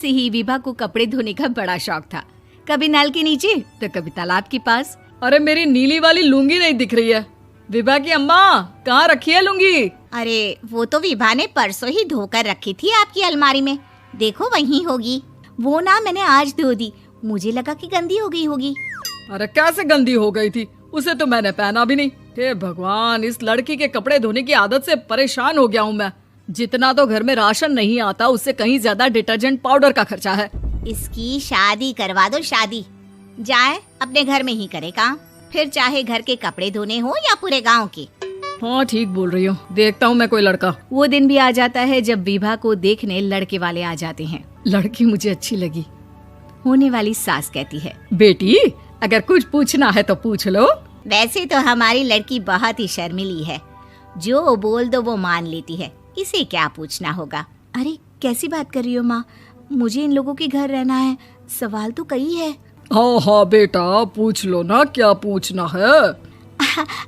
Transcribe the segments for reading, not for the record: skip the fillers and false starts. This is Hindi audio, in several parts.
से ही विभा को कपड़े धोने का बड़ा शौक था। कभी नल के नीचे तो कभी तालाब के पास। अरे मेरी नीली वाली लुंगी नहीं दिख रही है। विभा की अम्मा, कहाँ रखी है लुंगी? अरे वो तो विभा ने परसों ही धोकर रखी थी आपकी अलमारी में, देखो वहीं होगी। वो ना मैंने आज धो दी, मुझे लगा कि गंदी हो गई होगी। अरे कैसे गंदी हो गई थी? उसे तो मैंने पहना भी नहीं। हे भगवान, इस लड़की के कपड़े धोने की आदत से परेशान हो गया हूँ मैं। जितना तो घर में राशन नहीं आता, उससे कहीं ज्यादा डिटर्जेंट पाउडर का खर्चा है। इसकी शादी करवा दो, शादी। जाए अपने घर में ही करे काम, फिर चाहे घर के कपड़े धोने हो या पूरे गांव के। हाँ ठीक बोल रही हूँ, देखता हूँ मैं कोई लड़का। वो दिन भी आ जाता है जब विभा को देखने लड़के वाले आ जाते हैं। लड़की मुझे अच्छी लगी। होने वाली सास कहती है, बेटी अगर कुछ पूछना है तो पूछ लो। वैसे तो हमारी लड़की बहुत ही शर्मीली है, जो बोल दो वो मान लेती है, इसे क्या पूछना होगा। अरे कैसी बात कर रही हो माँ, मुझे इन लोगों के घर रहना है, सवाल तो कई है। हाँ हाँ बेटा, पूछ लो ना, क्या पूछना है।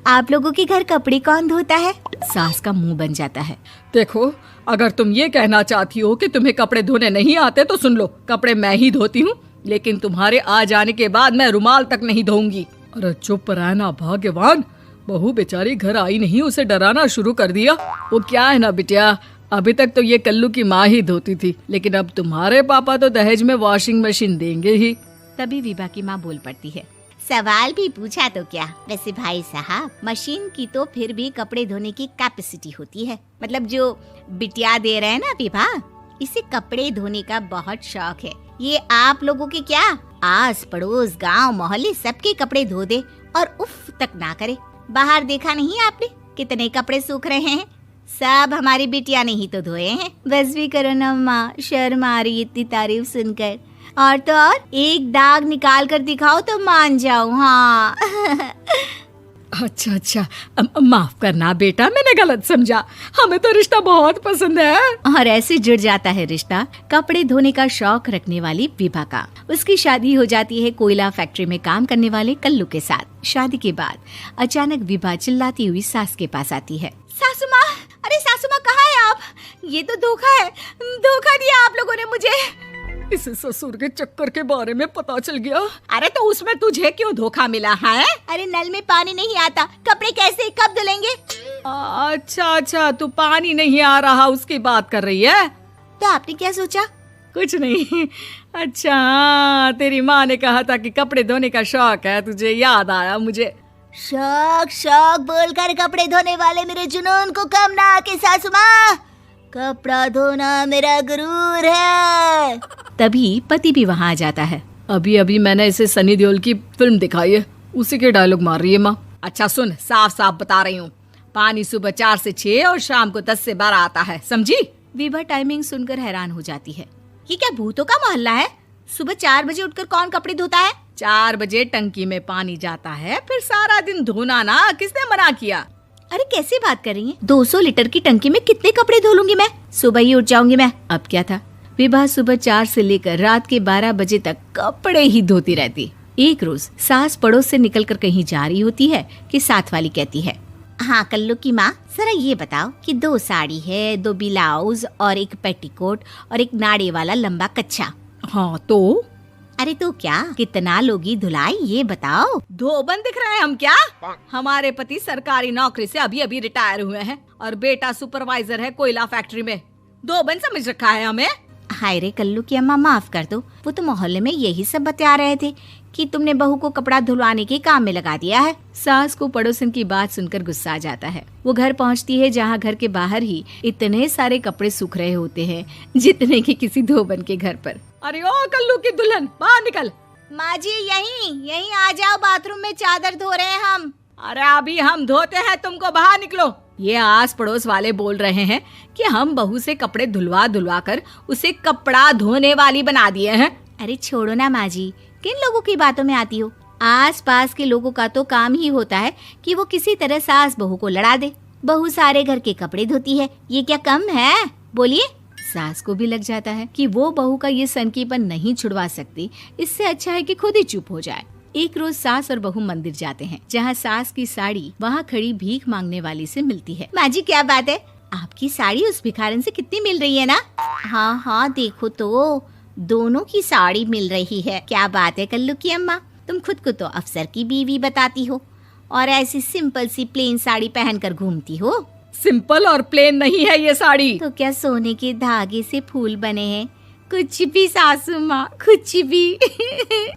आप लोगों के घर कपड़े कौन धोता है? सास का मुंह बन जाता है। देखो, अगर तुम ये कहना चाहती हो कि तुम्हें कपड़े धोने नहीं आते तो सुन लो, कपड़े मैं ही धोती हूँ, लेकिन तुम्हारे आ जाने के बाद मैं रुमाल तक नहीं धोऊंगी। अरे चुप रहना भाग्यवान, बहू बेचारी घर आई नहीं, उसे डराना शुरू कर दिया। वो क्या है ना बिटिया, अभी तक तो ये कल्लू की माँ ही धोती थी, लेकिन अब तुम्हारे पापा तो दहेज में वॉशिंग मशीन देंगे ही। तभी विभा की माँ बोल पड़ती है, सवाल भी पूछा तो क्या। वैसे भाई साहब, मशीन की तो फिर भी कपड़े धोने की कैपेसिटी होती है। मतलब जो बिटिया दे रहे हैं ना विभा, इसे कपड़े धोने का बहुत शौक है। ये आप लोगों के क्या, आस पड़ोस गांव मोहल्ले सबके कपड़े धो दे और उफ तक ना करे। बाहर देखा नहीं आपने कितने कपड़े सूख रहे हैं? सब हमारी बिटिया ने ही तो धोए हैं। बस भी करो ना माँ, शर्म आ रही इतनी तारीफ सुनकर। और तो और एक दाग निकाल कर दिखाओ तो मान जाओ। हाँ अच्छा, माफ करना बेटा, मैंने गलत समझा। हमें तो रिश्ता बहुत पसंद है। और ऐसे जुड़ जाता है रिश्ता कपड़े धोने का शौक रखने वाली विभा का। उसकी शादी हो जाती है कोयला फैक्ट्री में काम करने वाले कल्लू के साथ। शादी के बाद अचानक विभा चिल्लाती हुई सास के पास आती है। सासू माँ, अरे सासू माँ कहाँ है आप? ये तो धोखा है, धोखा दिया आप लोगों ने मुझे। इसे ससुर के चक्कर के बारे में पता चल गया। अरे तो उसमें तुझे क्यों धोखा मिला है? अरे नल में पानी नहीं आता, कपड़े कैसे कब धुलेंगे? अच्छा, तू पानी नहीं आ रहा उसकी बात कर रही है। तो आपने क्या सोचा? कुछ नहीं। अच्छा, तेरी माँ ने कहा था कि कपड़े धोने का शौक है तुझे, याद आया मुझे। शौक बोलकर कपड़े धोने वाले मेरे जुनून को कम ना आके सासू माँ, कपड़ा धोना मेरा गुरूर है। तभी पति भी वहाँ आ जाता है। अभी मैंने इसे सनी देओल की फिल्म दिखाई है, उसी के डायलॉग मार रही है माँ। अच्छा सुन, साफ साफ बता रही हूँ, पानी सुबह 4 से 6 और शाम को 10 से 12 आता है, समझी? विभा टाइमिंग सुनकर हैरान हो जाती है। ये क्या भूतों का मोहल्ला है? सुबह 4 बजे उठकर कौन कपड़े धोता है? 4 बजे टंकी में पानी जाता है, फिर सारा दिन धोना ना, किसने मना किया? अरे कैसी बात कर रही हैं? 200 लीटर की टंकी में कितने कपड़े धो लूंगी मैं? सुबह ही उठ जाऊंगी मैं। अब क्या था, विभा सुबह 4 से लेकर रात के 12 बजे तक कपड़े ही धोती रहती। एक रोज सास पड़ोस से निकलकर कहीं जा रही होती है कि साथ वाली कहती है, हाँ कल्लू की माँ, जरा ये बताओ कि 2 साड़ी है, 2 ब्लाउज और एक पेटीकोट और एक नाड़े वाला लंबा कच्छा। हाँ तो? अरे तो क्या, कितना लोगी धुलाई ये बताओ। धोबन दिख रहे हैं हम क्या? हमारे पति सरकारी नौकरी से अभी रिटायर हुए हैं और बेटा सुपरवाइजर है कोयला फैक्ट्री में। धोबन समझ रखा है हमें? हाय रे कल्लू की अम्मा, माफ कर दो, वो तो मोहल्ले में यही सब बता रहे थे कि तुमने बहू को कपड़ा धुलवाने के काम में लगा दिया है। सास को पड़ोसन की बात सुनकर गुस्सा आ जाता है। वो घर पहुंचती है जहां घर के बाहर ही इतने सारे कपड़े सूख रहे होते हैं जितने कि किसी धोबन के घर पर। अरे ओ कल्लू की दुल्हन, बाहर निकल। माँ जी यहीं आ जाओ, बाथरूम में चादर धो रहे हैं हम। अरे अभी हम धोते हैं, तुमको बाहर निकलो। ये आस पड़ोस वाले बोल रहे हैं कि हम बहू से कपड़े धुलवा कर उसे कपड़ा धोने वाली बना दिए हैं। अरे छोड़ो ना माँ जी, किन लोगों की बातों में आती हो? आस पास के लोगों का तो काम ही होता है कि वो किसी तरह सास बहू को लड़ा दे। बहू सारे घर के कपड़े धोती है, ये क्या कम है? बोलिए। सास को भी लग जाता है कि वो बहू का ये सनकीपन नहीं छुड़वा सकती, इससे अच्छा है कि खुद ही चुप हो जाए। एक रोज सास और बहू मंदिर जाते हैं, जहाँ सास की साड़ी वहाँ खड़ी भीख मांगने वाली से मिलती है। माँ जी क्या बात है, आपकी साड़ी उस भिखारन से कितनी मिल रही है ना? हाँ देखो तो दोनों की साड़ी मिल रही है। क्या बात है कल्लू की अम्मा, तुम खुद को तो अफसर की बीवी बताती हो और ऐसी सिंपल सी प्लेन साड़ी पहनकर घूमती हो। सिंपल और प्लेन नहीं है ये साड़ी। तो क्या सोने के धागे से फूल बने हैं? कुछ भी सासू माँ, कुछ भी।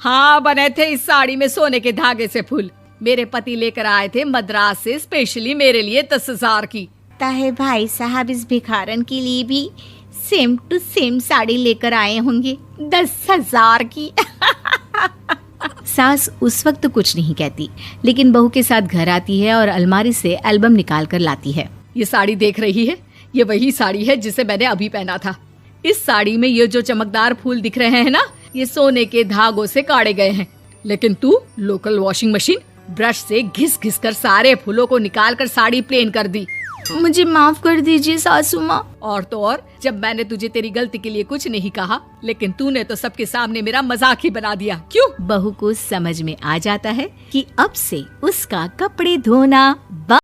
हाँ, बने थे इस साड़ी में सोने के धागे से फूल। मेरे पति लेकर आए थे मद्रास से स्पेशली मेरे लिए 10,000 की। ताहे भाई साहब इस भिखारन के लिए भी सेम टू सेम साड़ी लेकर आए होंगे 10,000 की। सास उस वक्त तो कुछ नहीं कहती, लेकिन बहू के साथ घर आती है और अलमारी से एल्बम निकाल कर लाती है। ये साड़ी देख रही है, ये वही साड़ी है जिसे मैंने अभी पहना था। इस साड़ी में ये जो चमकदार फूल दिख रहे हैं ना, ये सोने के धागों से काटे गए हैं। लेकिन तू लोकल वॉशिंग मशीन ब्रश से घिस घिस कर सारे फूलों को निकाल कर साड़ी प्लेन कर दी। मुझे माफ कर दीजिए सासू माँ। और तो और, जब मैंने तुझे तेरी गलती के लिए कुछ नहीं कहा, लेकिन तूने तो सबके सामने मेरा मजाक ही बना दिया। क्यों? बहू को समझ में आ जाता है कि अब से उसका कपड़े धोना